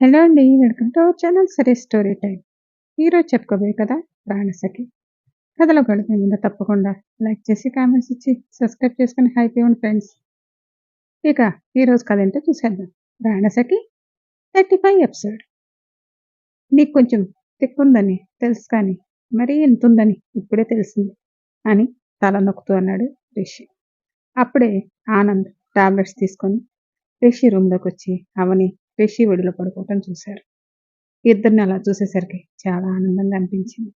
Hello అండి. Welcome to our channel సరే story time. ఈరోజు చెప్పుకోబోయే కథ ప్రాణసఖి. కథలోకి వెళ్ళే ముందు తప్పకుండా లైక్ చేసి, కామెంట్స్ ఇచ్చి, సబ్స్క్రైబ్ చేసుకొని హైప్ ఇవ్వండి ఫ్రెండ్స్. ఇక ఈరోజు కథ ఏంటో చూసేద్దాం. ప్రాణసఖి 35 ఎపిసోడ్. నీకు కొంచెం తిక్కుందని తెలుసు కానీ మరీ ఇంతుందని ఇప్పుడే తెలిసింది అని తల నొక్కుతూ అన్నాడు రిషి. అప్పుడే ఆనంద్ టాబ్లెట్స్ తీసుకొని రిషి రూమ్లోకి వచ్చి అవని రిషి ఒడిలో పడుకోవటం చూశారు. ఇద్దరిని అలా చూసేసరికి చాలా ఆనందంగా అనిపించింది.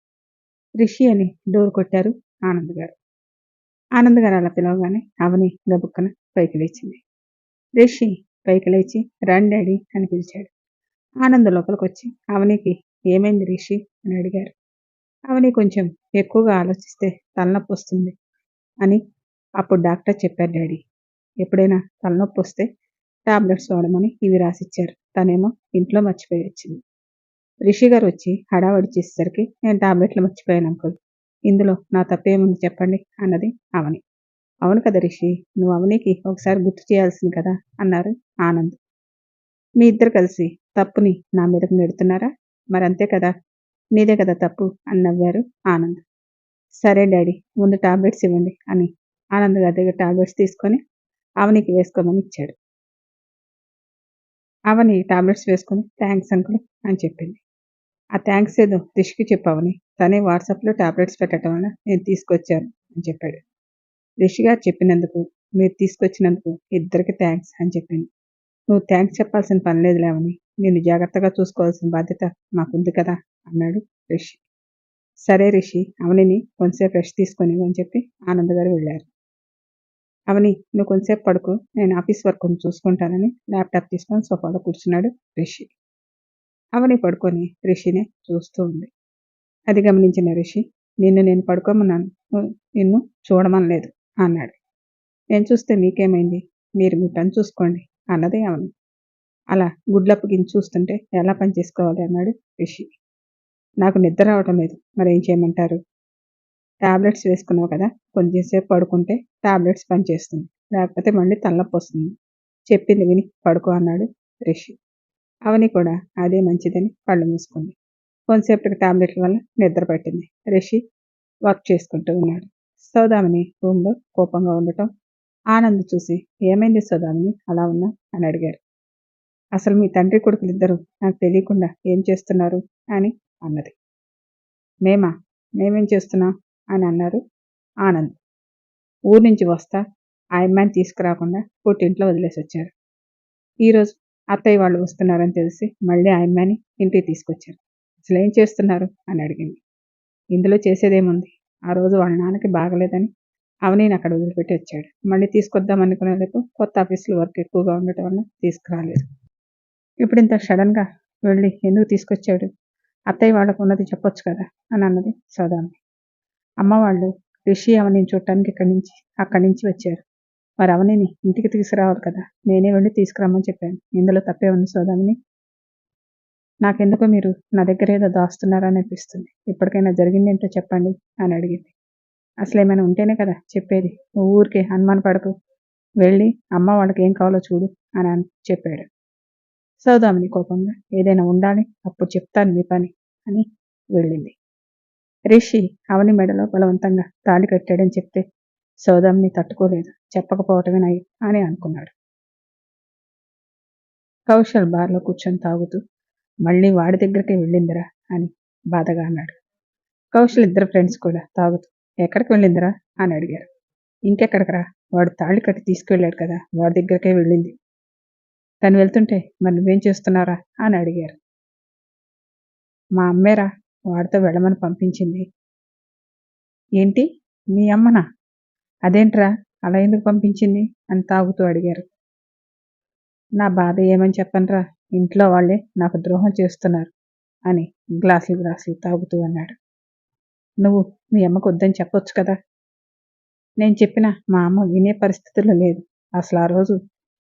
రిషి అని డోర్ కొట్టారు ఆనంద్ గారు. ఆనంద్ గారు అలా పిలవగానే అవని గబుక్కన పైకి లేచింది. రిషి పైకి లేచి రండి డాడీ అని పిలిచాడు. ఆనంద్ లోపలికి వచ్చి అవనికి ఏమైంది రిషి అని అడిగారు. అవని కొంచెం ఎక్కువగా ఆలోచిస్తే తలనొప్పి వస్తుంది అని అప్పుడు డాక్టర్ చెప్పారు డాడీ. ఎప్పుడైనా తలనొప్పి వస్తే టాబ్లెట్స్ వాడమని ఇవి రాసిచ్చారు. తనేమో ఇంట్లో మర్చిపోయి వచ్చింది. రిషి గారు వచ్చి హడావడి చేసేసరికి నేను టాబ్లెట్లు మర్చిపోయాను అంకుల్. ఇందులో నా తప్పేముంది చెప్పండి అన్నది అవని. అవును కదా రిషి, నువ్వు అవనికి ఒకసారి గుర్తు చేయాల్సింది కదా అన్నారు ఆనంద్. మీ ఇద్దరు కలిసి తప్పుని నా మీదకు నెడుతున్నారా? మరంతే కదా, నీదే కదా తప్పు అని నవ్వారు ఆనంద్. సరే డాడీ, ముందు టాబ్లెట్స్ ఇవ్వండి అని ఆనంద్ గారి దగ్గర టాబ్లెట్స్ తీసుకొని అవనికి వేసుకోమని ఇచ్చాడు. అవని టాబ్లెట్స్ వేసుకొని థ్యాంక్స్ అంకుల్ అని చెప్పింది. ఆ థ్యాంక్స్ ఏదో రిషికి చెప్పవని, తనే వాట్సాప్లో టాబ్లెట్స్ పెట్టడం వల్ల నేను తీసుకొచ్చాను అని చెప్పాడు. రిషి గారు చెప్పినందుకు, మీరు తీసుకొచ్చినందుకు ఇద్దరికి థ్యాంక్స్ అని చెప్పింది. నువ్వు థ్యాంక్స్ చెప్పాల్సిన పని లేదులేవని, నేను జాగ్రత్తగా చూసుకోవాల్సిన బాధ్యత మాకుంది కదా అన్నాడు రిషి. సరే రిషి, అవనిని కొంతసేపు రెస్ట్ తీసుకొని అని చెప్పి ఆనంద్ గారు వెళ్ళారు. అవని నువ్వు కొంతసేపు పడుకో, నేను ఆఫీస్ వర్క్ చూసుకుంటానని ల్యాప్టాప్ తీసుకొని సోఫాలో కూర్చున్నాడు రిషి. అవని పడుకొని రిషినే చూస్తూ ఉంది. అది గమనించిన రిషి, నేను పడుకోమన్నాను, నిన్ను చూడమనలేదు అన్నాడు. నేను చూస్తే మీకేమైంది, మీరు మీ పని చూసుకోండి అన్నది అవని. అలా గుడ్లప్పగించి చూస్తుంటే ఎలా పని చేసుకోవాలి అన్నాడు రిషి. నాకు నిద్ర రావటం లేదు, మరేం చేయమంటారు? టాబ్లెట్స్ వేసుకున్నావు కదా, కొంచెంసేపు పడుకుంటే టాబ్లెట్స్ పనిచేస్తుంది, లేకపోతే మళ్ళీ తలనొప్పి వస్తుంది. చెప్పింది విని పడుకో అన్నాడు రిషి. అవని కూడా అదే మంచిదని కళ్ళు మూసుకుంది. కొంతసేపటికి టాబ్లెట్ల వల్ల నిద్ర పట్టింది. రిషి వర్క్ చేసుకుంటూ ఉన్నాడు. సౌదామిని రూమ్లో కోపంగా ఉండటం ఆనంద్ చూసి, ఏమైంది సౌదామిని అలా ఉన్నా అని అడిగారు. అసలు మీ తండ్రి కొడుకులిద్దరూ నాకు తెలియకుండా ఏం చేస్తున్నారు అని అన్నది. మేమేం చేస్తున్నాం అని అన్నారు ఆనంద్. ఊరి నుంచి వస్తా ఆ అమ్మాయిని తీసుకురాకుండా పుట్టింట్లో వదిలేసి వచ్చారు. ఈరోజు అత్తయ్య వాళ్ళు వస్తున్నారని తెలిసి మళ్ళీ ఆ అమ్మాయిని ఇంటికి తీసుకొచ్చారు. అసలు ఏం చేస్తున్నారు అని అడిగింది. ఇందులో చేసేదేముంది, ఆ రోజు వాళ్ళ నాన్నకి బాగలేదని అవనీని అక్కడ వదిలిపెట్టి వచ్చాడు. మళ్ళీ తీసుకొద్దాం అనుకునేందుకు కొత్త ఆఫీసులో వర్క్ ఎక్కువగా ఉండటం వల్ల తీసుకురాలేదు. ఇప్పుడు ఇంత సడన్గా వెళ్ళి ఎందుకు తీసుకొచ్చాడు? అత్తయ్య వాళ్ళకు ఉన్నది చెప్పొచ్చు కదా అని అన్నది సౌదామి. అమ్మ వాళ్ళు రిషి అవనీని చూడటానికి అక్కడి నుంచి వచ్చారు. మరి అవనీని ఇంటికి తీసుకురావాలి కదా, నేనే వెళ్ళి తీసుకురమ్మని చెప్పాను. ఇందులో తప్పే ఉంది సౌదామిని. నాకెందుకో మీరు నా దగ్గర ఏదో దాస్తున్నారని అనిపిస్తుంది. ఇప్పటికైనా జరిగిందేంటో చెప్పండి అని అడిగింది. అసలు ఏమైనా ఉంటేనే కదా చెప్పేది, నువ్వు ఊరికే అనుమానపడకు, వెళ్ళి అమ్మ వాళ్ళకి ఏం కావాలో చూడు అని చెప్పాడు. సౌదామిని కోపంగా, ఏదైనా ఉండాలి, అప్పుడు చెప్తాను మీ పని అని వెళ్ళింది. రిషి అవని మెడలో బలవంతంగా తాళి కట్టాడని చెప్తే సౌదామిని తట్టుకోలేదు. చెప్పకపోవటమే నయం అని అనుకున్నాడు. కౌశల్ బార్లో కూర్చొని తాగుతూ, మళ్ళీ వాడి దగ్గరికే వెళ్ళిందిరా అని బాధగా అన్నాడు. కౌశల్ ఇద్దరు ఫ్రెండ్స్ కూడా తాగుతూ, ఎక్కడికి వెళ్ళిందిరా అని అడిగారు. ఇంకెక్కడికరా, వాడు తాళి కట్టి తీసుకువెళ్ళాడు కదా, వాడి దగ్గరికే వెళ్ళింది. తను వెళ్తుంటే మరి నువ్వేం చేస్తున్నారా అని అడిగారు. మా అమ్మేరా వాడితో వెళ్ళమని పంపించింది. ఏంటి, మీ అమ్మనా? అదేంట్రా, అలా ఎందుకు పంపించింది అని తాగుతూ అడిగారు. నా బాధ ఏమని చెప్పనురా, ఇంట్లో వాళ్ళే నాకు ద్రోహం చేస్తున్నారు అని గ్లాసులు తాగుతూ అన్నాడు. నువ్వు మీ అమ్మకు వద్దని చెప్పొచ్చు కదా. నేను చెప్పినా మా అమ్మ వినే పరిస్థితుల్లో లేదు. అసలు ఆ రోజు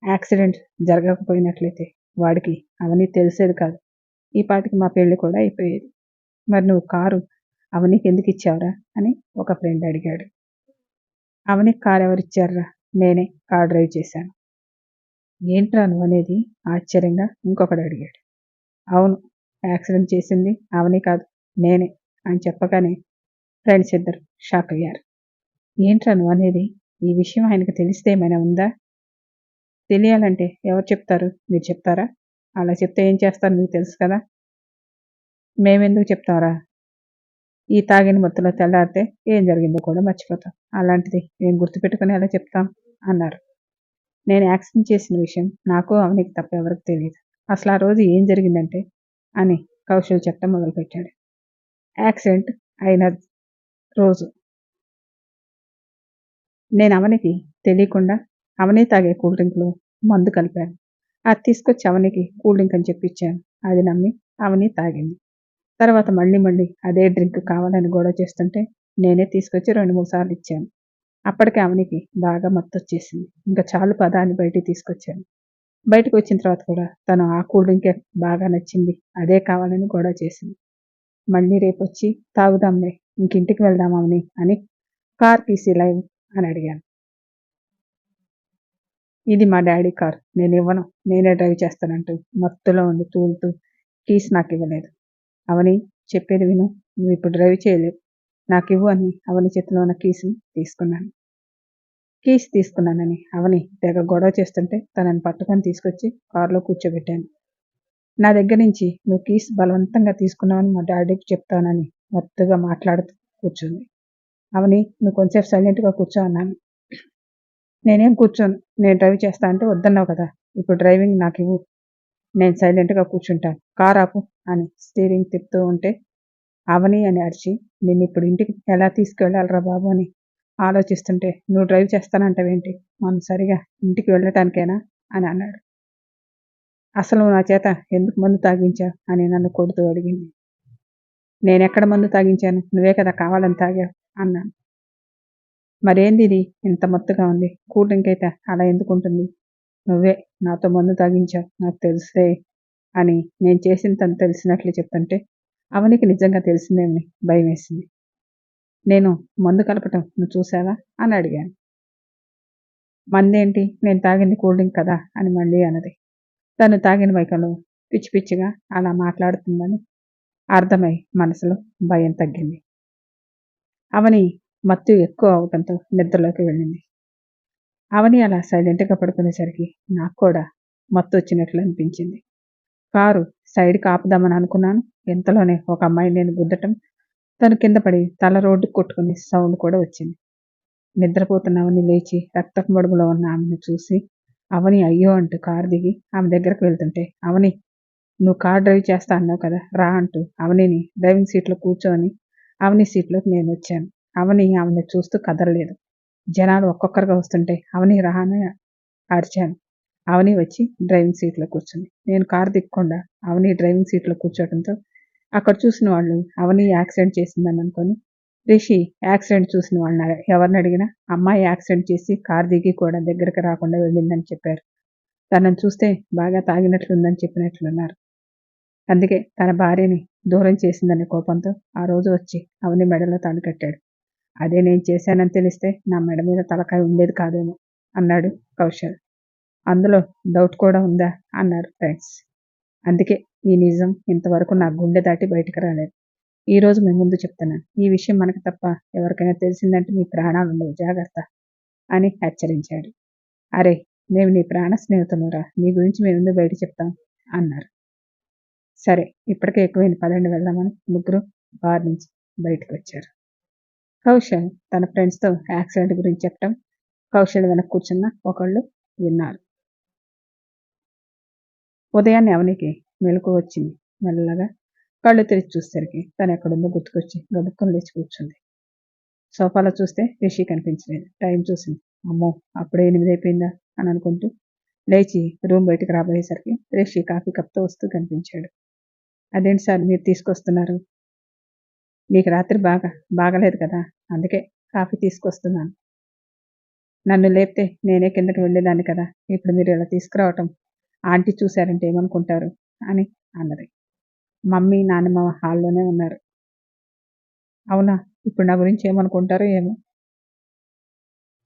యాక్సిడెంట్ జరగకపోయినట్లయితే వాడికి అవన్నీ తెలిసేది కాదు. ఈ పాటికి మా పెళ్లి కూడా అయిపోయేది. మరి నువ్వు కారు అవనికి ఎందుకు ఇచ్చావురా అని ఒక ఫ్రెండ్ అడిగాడు. అవనికి కారు ఎవరిచ్చారురా, నేనే కార్ డ్రైవ్ చేశాను. ఏంట్రా నువ్వు అనేది ఆశ్చర్యంగా ఇంకొకడు అడిగాడు. అవును, యాక్సిడెంట్ చేసింది అవని కాదు, నేనే అని చెప్పగానే ఫ్రెండ్స్ ఇద్దరు షాక్ అయ్యారు. ఏంట్రా నువ్వనేది? ఈ విషయం ఆయనకు తెలిస్తే ఏమైనా ఉందా? తెలియాలంటే ఎవరు చెప్తారు? మీరు చెప్తారా? అలా చెప్తే ఏం చేస్తారో మీకు తెలుసు కదా! మేమెందుకు చెప్తాంరా? ఈ తాగిన మత్తులో తెల్లారితే ఏం జరిగిందో కూడా మర్చిపోతాం. అలాంటిది మేము గుర్తుపెట్టుకుని ఎలా చెప్తాం? అన్నారు. నేను యాక్సిడెంట్ చేసిన విషయం నాకు అవనికి తప్ప ఎవరికీ తెలీదు. అసలు ఆ రోజు ఏం జరిగిందంటే అని కౌశల్ చెప్పడం మొదలుపెట్టాడు. యాక్సిడెంట్ అయిన రోజు నేను అవనికి తెలియకుండా అవని తాగే కూల్ డ్రింక్‌లో మందు కలిపాను. అది తీసుకొచ్చి అవనికి కూల్ డ్రింక్ అని చెప్పి ఇచ్చాను. అది నమ్మి అవని తాగింది. తర్వాత మళ్ళీ మళ్ళీ అదే డ్రింక్ కావాలని గొడవ చేస్తుంటే నేనే తీసుకొచ్చి 2, 3 సార్లు ఇచ్చాను. అప్పటికి అవనికి బాగా మత్తొచ్చేసింది. ఇంక చాలు పద అని బయటికి తీసుకొచ్చాను. బయటకు వచ్చిన తర్వాత కూడా తను ఆ కూల్ డ్రింకే బాగా నచ్చింది. అదే కావాలని గొడవ చేసింది. మళ్ళీ రేపొచ్చి తాగుదాంలే, ఇంకింటికి వెళ్దాం అవని అని కార్ కీస్ ఇలా ఇవ్వు అని అడిగాను. ఇది మా డాడీ కార్, నేనివ్వను, నేనే డ్రైవ్ చేస్తానంటూ మత్తులో ఉండి తూలుతూ కీస్ నాకివ్వలేదు. అవని చెప్పేది విను, నువ్విప్పుడు డ్రైవ్ చేయలేవు, నాకివ్వు అని అవని చేతిలో ఉన్న కీస్‌ని తీసుకున్నాను. కీస్ తీసుకున్నానని అవని తెగ గొడవ చేస్తుంటే తనని పట్టుకొని తీసుకొచ్చి కారులో కూర్చోబెట్టాను. నా దగ్గర నుంచి నువ్వు కీస్ బలవంతంగా తీసుకున్నావని మా డాడీకి చెప్తానని మత్తుగా మాట్లాడుతూ కూర్చుంది. అవని నువ్వు కొంచెంసేపు సైలెంట్‌గా కూర్చో అన్నాను. నేనేం కూర్చోను, నేను డ్రైవ్ చేస్తా అంటే వద్దన్నావు కదా! ఇప్పుడు డ్రైవింగ్ నాకివ్వు, నేను సైలెంట్‌గా కూర్చుంటాను. కారు ఆపు అని స్టీరింగ్ తిప్పుతూ ఉంటే అవని అని అరిచి నిన్నిప్పుడు ఇంటికి ఎలా తీసుకెళ్ళాలిరా బాబు అని ఆలోచిస్తుంటే నువ్వు డ్రైవ్ చేస్తానంటావేంటి? మనం సరిగా ఇంటికి వెళ్ళటానికేనా అని అన్నాడు. అసలు నువ్వు నా చేత ఎందుకు మందు తాగించావు అని నన్ను కొడుతూ అడిగింది. నేనెక్కడ మందు తాగించాను? నువ్వే కదా కావాలని తాగావు అన్నాను. మరేంది ఇది ఇంత మత్తుగా ఉంది? కూల్ డ్రింక్ అయితే అలా ఎందుకుంటుంది? నువ్వే నాతో మందు తాగించావు నాకు తెలుసులే అని నేను చేసింది తను తెలిసినట్లు చెప్తుంటే అవనికి నిజంగా తెలిసిందేమని భయమేసింది. నేను మందు కలపటం నువ్వు చూసావా అని అడిగాను. మందేంటి, నేను తాగింది కూల్ డ్రింక్ కదా అని మళ్ళీ అన్నది. తను తాగిన మైకంలో పిచ్చి పిచ్చిగా అలా మాట్లాడుతుందని అర్థమై మనసులో భయం తగ్గింది. అవని మత్తు ఎక్కువ అవటంతో నిద్రలోకి వెళ్ళింది. అవని అలా సైలెంట్‌గా పడుకునేసరికి నాకు కూడా మత్తు వచ్చినట్లు అనిపించింది. కారు సైడ్‌కి ఆపుదామని అనుకున్నాను. ఇంతలోనే ఒక అమ్మాయిని నేను గుద్దటం, తను కింద పడి తల రోడ్డుకి కొట్టుకునే సౌండ్ కూడా వచ్చింది. నిద్రపోతున్న అవని లేచి రక్తపు మడుగులో ఉన్న ఆమెను చూసి అవని అయ్యో అంటూ కారు దిగి ఆమె దగ్గరకు వెళ్తుంటే, అవని నువ్వు కార్ డ్రైవ్ చేస్తా అన్నావు కదా రా అంటూ అవనిని డ్రైవింగ్ సీట్‌లో కూర్చోని అవని సీట్‌లోకి నేనొచ్చాను. అవని ఆమెను చూస్తూ కదలలేదు. జనాలు ఒక్కొక్కరుగా వస్తుంటే అవని రా అని అరిచాను. అవని వచ్చి డ్రైవింగ్ సీట్‌లో కూర్చుంది. నేను కారు దిగకుండా అవని డ్రైవింగ్ సీట్‌లో కూర్చోవడంతో అక్కడ చూసిన వాళ్ళు అవని యాక్సిడెంట్ చేసిందని అనుకోని రిషి యాక్సిడెంట్ చూసిన వాళ్ళని ఎవరిని అడిగినా అమ్మాయి యాక్సిడెంట్ చేసి కారు దిగి కూడా దగ్గరికి రాకుండా వెళ్ళిందని చెప్పారు. తనని చూస్తే బాగా తాగినట్లుందని చెప్పినట్లున్నారు. అందుకే తన భార్యని దూరం చేసిందనే కోపంతో ఆ రోజు వచ్చి అవని మెడలో తాళి కట్టాడు. అదే నేను చేశానని తెలిస్తే నా మెడ మీద తలకాయ ఉండేది కాదేమో అన్నాడు కౌశల్. అందులో డౌట్ కూడా ఉందా అన్నారు ఫ్రెండ్స్. అందుకే ఈ నిజం ఇంతవరకు నా గుండె దాటి బయటకు రాలేదు. ఈరోజు మీ ముందు చెప్తున్నాను. ఈ విషయం మనకు తప్ప ఎవరికైనా తెలిసిందంటే మీ ప్రాణాలుండవు, జాగ్రత్త అని హెచ్చరించాడు. అరే, మేము నీ ప్రాణ స్నేహితులురా, నీ గురించి మేమెందుకు బయట చెప్తాం అన్నారు. సరే, ఇప్పటికే ఎక్కువైంది పదండి వెళ్దామని ముగ్గురు బార్ నుంచి బయటకు వచ్చారు. కౌశల్ తన ఫ్రెండ్స్‌తో యాక్సిడెంట్ గురించి చెప్పటం కౌశల్ వెనక కూర్చున్న ఒకళ్ళు విన్నారు. ఉదయాన్నే అవనికి మెలకువ వచ్చింది. మెల్లగా కళ్ళు తెరిచి చూసేసరికి తను ఎక్కడుందో గుర్తుకొచ్చి గబుక్కున లేచి కూర్చుంది. సోఫాలో చూస్తే రిషి కనిపించలేదు. టైం చూసింది. అమ్మో, అప్పుడే 8 అయిపోయిందా అని అనుకుంటూ లేచి రూమ్ బయటకు రాబోయేసరికి రిషి కాఫీ కప్‌తో వస్తూ కనిపించాడు. అదేంటి సార్ మీరు తీసుకొస్తున్నారు? నీకు రాత్రి బాగలేదు కదా! అందుకే కాఫీ తీసుకొస్తున్నాను. నన్ను లేపితే నేనే కిందకి వెళ్ళేదాన్ని కదా! ఇప్పుడు మీరు ఇలా తీసుకురావటం ఆంటీ చూసారంటే ఏమనుకుంటారు అని అన్నది. మమ్మీ, నాన్నమ్మ హాల్లోనే ఉన్నారు. అవునా? ఇప్పుడు నా గురించి ఏమనుకుంటారో ఏమో?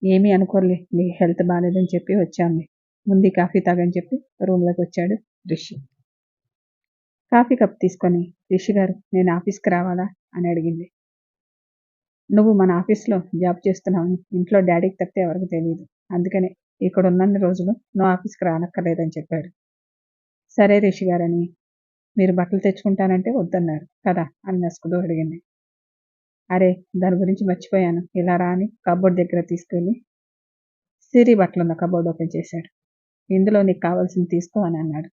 ఏమీ అనుకోరులే, నీకు హెల్త్ బాలేదని చెప్పి వచ్చాంలే. ముందు ఈ కాఫీ తాగని చెప్పి రూమ్‌లోకి వచ్చాడు రిషి. కాఫీ కప్ తీసుకొని, రిషి గారు నేను ఆఫీస్కి రావాలా అని అడిగింది. నువ్వు మన ఆఫీస్లో జాబ్ చేస్తున్నావని ఇంట్లో డాడీకి తప్పితే ఎవరికి తెలియదు. అందుకనే ఇక్కడ ఉన్నన్ని రోజులు నువ్వు ఆఫీస్కి రానక్కర్లేదని చెప్పాడు. సరే రిషి గారని మీరు బట్టలు తెచ్చుకుంటానంటే వద్దన్నారు కదా అని నసుకుతూ అడిగింది. అరే దాని గురించి మర్చిపోయాను, ఇలా రా అని కబోర్డ్ దగ్గర తీసుకెళ్ళి సిరి బట్టలున్న కబోర్డ్ ఓపెన్ చేశాడు. ఇందులో నీకు కావాల్సింది తీసుకో అని అన్నాడు.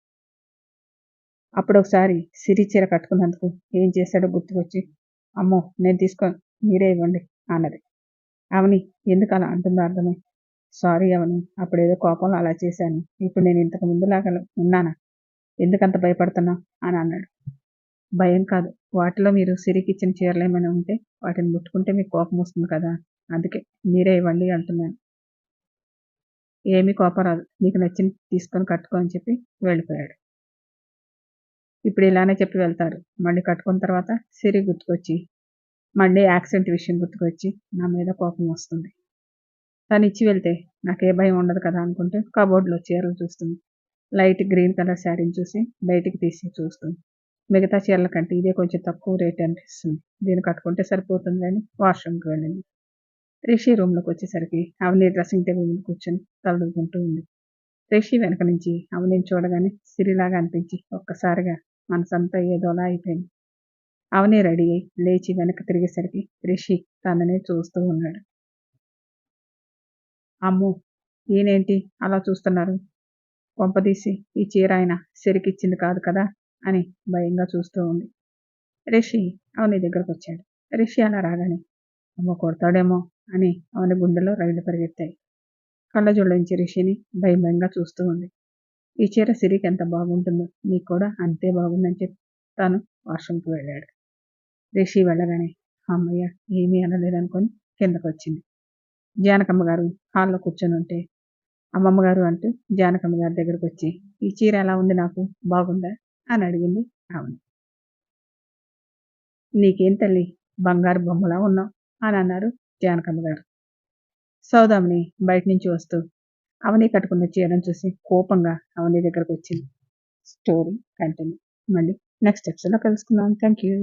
అప్పుడు ఒకసారి సిరి చీర కట్టుకున్నందుకు ఏం చేశాడో గుర్తుకొచ్చి, అమ్మో నేను తీసుకోను, మీరే ఇవ్వండి అన్నది. అవని ఎందుకు అలా అంటుందో అర్థమై, సారీ అవని, అప్పుడేదో కోపంలో అలా చేశాను, ఇప్పుడు నేను ఇంతకు ముందులాగా ఉన్నానా, ఎందుకంత భయపడుతున్నావు అని అన్నాడు. భయం కాదు, వాటిలో మీరు సిరికి ఇచ్చిన చీరలు ఏమైనా ఉంటే వాటిని ముట్టుకుంటే మీకు కోపం వస్తుంది కదా, అందుకే మీరే ఇవ్వండి అంటున్నాను. ఏమీ కోపం రాదు, నీకు నచ్చింది తీసుకొని కట్టుకో అని చెప్పి వెళ్ళిపోయాడు. ఇప్పుడు ఇలానే చెప్పి వెళ్తారు. మళ్ళీ కట్టుకున్న తర్వాత సిరి గుర్తుకొచ్చి, మళ్ళీ యాక్సిడెంట్ విషయం గుర్తుకొచ్చి నా మీద కోపం వస్తుంది. తను ఇచ్చి వెళ్తే నాకే భయం ఉండదు కదా అనుకుంటే కబోర్డ్లో చీరలు చూస్తుంది. లైట్ గ్రీన్ కలర్ శారీని చూసి బయటికి తీసి చూస్తుంది. మిగతా చీరల కంటే ఇదే కొంచెం తక్కువ రేట్ అనిపిస్తుంది, దీన్ని కట్టుకుంటే సరిపోతుంది అని వాష్రూమ్కి వెళ్ళింది. రిషి రూమ్లోకి వచ్చేసరికి అవని డ్రెస్సింగ్ టేబుల్ మీద కూర్చొని తలదుకుంటూ ఉంది. రిషి వెనక నుంచి అవనిని చూడగానే సిరిలాగా అనిపించి ఒక్కసారిగా మనసంతా ఏదోలా అయిపోయింది. అవని రెడీ అయి లేచి వెనక్కి తిరిగేసరికి రిషి తననే చూస్తూ ఉన్నాడు. అమ్మో ఈయనేంటి అలా చూస్తున్నారు, కొంపదీసి ఈ చీర ఆయన సిరికిచ్చింది కాదు కదా అని భయంగా చూస్తూ ఉంది. రిషి అవని దగ్గరకు వచ్చాడు. రిషి అలా రాగానే అమ్మో కొడతాడేమో అని అవని గుండెలో రైళ్లు పరిగెత్తాయి. కళ్ళజోళ్ళలోంచి రిషిని భయం భయంగా చూస్తూ ఉంది. ఈ చీర సిరికి ఎంత బాగుంటుందో, నీకు కూడా అంతే బాగుందని చెప్పి తాను వాష్రూమ్కి వెళ్ళాడు. రిషి వెళ్ళగానే అమ్మయ్య ఏమీ అనలేదనుకొని కిందకు వచ్చింది. జానకమ్మ గారు హాల్లో కూర్చొని ఉంటే అమ్మమ్మ గారు అంటూ జానకమ్మ గారి దగ్గరకు వచ్చి, ఈ చీర ఎలా ఉంది, నాకు బాగుందా అని అడిగింది. అవును. నీకేం తల్లి బంగారు బొమ్మలా ఉన్నావు అని అన్నారు జానకమ్మ గారు. సౌదామిని బయట నుంచి వస్తూ అవని కట్టుకున్న చీరను చూసి కోపంగా అవని దగ్గరకు వచ్చింది. Story continue. మళ్ళీ నెక్స్ట్ ఎపిసోడ్లో కలుసుకుందాం. Thank you.